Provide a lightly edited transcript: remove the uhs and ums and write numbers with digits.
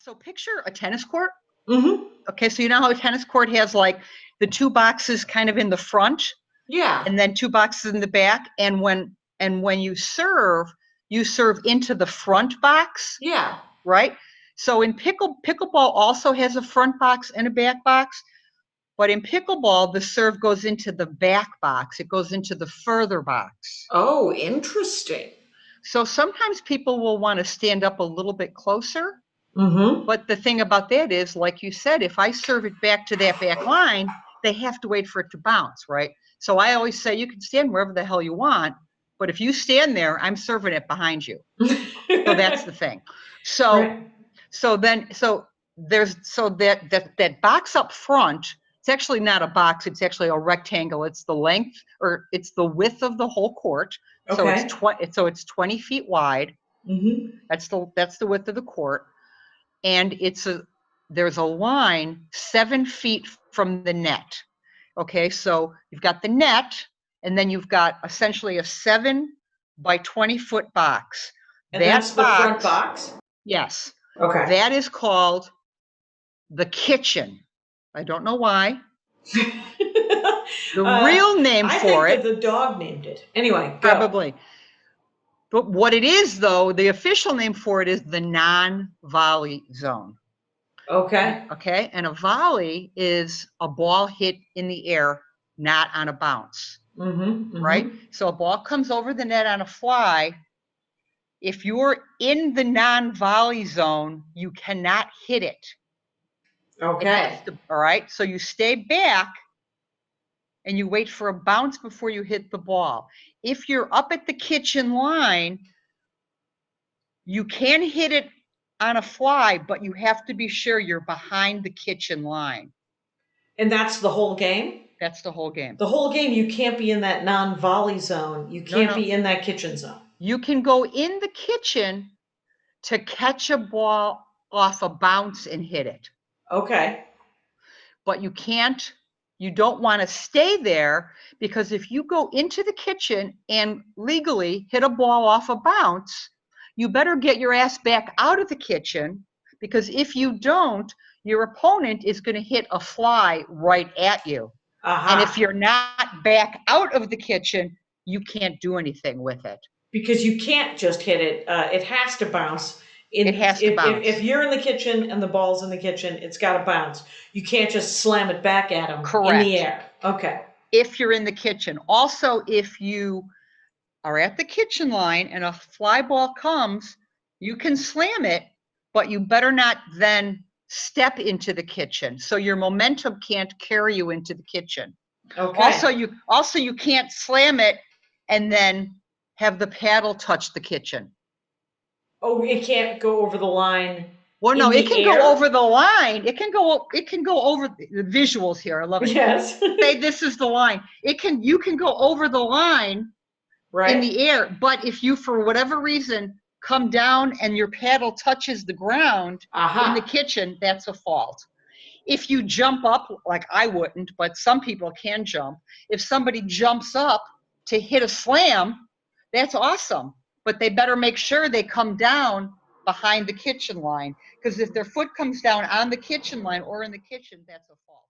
So picture a tennis court. Mm-hmm. Okay, so you know how a tennis court has like the two boxes kind of in the front? Yeah. And then two boxes in the back. And when you serve into the front box. Yeah. Right? So in pickleball also has a front box and a back box. But in pickleball, the serve goes into the back box. It goes into the further box. Oh, interesting. So sometimes people will want to stand up a little bit closer. Mm-hmm. But the thing about that is, like you said, if I serve it back to that back line, they have to wait for it to bounce, right? So I always say you can stand wherever the hell you want, but if you stand there, I'm serving it behind you. So that's the thing. So Right. That box up front, it's actually not a box, it's actually a rectangle. It's the length, or it's the width of the whole court. Okay. So it's 20 feet wide. Mm-hmm. That's the width of the court. And there's a line 7 feet from the net. Okay, so you've got the net, and then you've got essentially a 7 by 20-foot box. And that's the front box? Yes. Okay. That is called the kitchen. I don't know why. The real name for it. I think that the dog named it. Anyway, go. Probably. But what it is, though, the official name for it is the non-volley zone. Okay. Okay. And a volley is a ball hit in the air, not on a bounce. Mm-hmm. Mm-hmm. Right? So a ball comes over the net on a fly. If you're in the non-volley zone, you cannot hit it. Okay. All right. So you stay back and you wait for a bounce before you hit the ball. If you're up at the kitchen line, you can hit it on a fly, but you have to be sure you're behind the kitchen line. And that's the whole game? That's the whole game. The whole game, you can't be in that non-volley zone. You can't be in that kitchen zone. You can go in the kitchen to catch a ball off a bounce and hit it. Okay. But you don't want to stay there, because if you go into the kitchen and legally hit a ball off a bounce, you better get your ass back out of the kitchen, because if you don't, your opponent is going to hit a fly right at you. Uh-huh. And if you're not back out of the kitchen, you can't do anything with it. Because you can't just hit it. It has to bounce. It has to bounce. If you're in the kitchen and the ball's in the kitchen, it's got to bounce. You can't just slam it back at them. Correct. In the air. Okay. If you're in the kitchen. Also, if you are at the kitchen line and a fly ball comes, you can slam it, but you better not then step into the kitchen. So your momentum can't carry you into the kitchen. Okay. Also you can't slam it and then have the paddle touch the kitchen. Oh, it can't go over the line. Well, no, it can go over the line. It can go over the visuals here. I love it. Yes. Say this is the line. You can go over the line. Right. In the air, but if you, for whatever reason, come down and your paddle touches the ground in the kitchen, that's a fault. If you jump up, like I wouldn't, but some people can jump. If somebody jumps up to hit a slam, that's awesome. But they better make sure they come down behind the kitchen line, because if their foot comes down on the kitchen line or in the kitchen, that's a fault.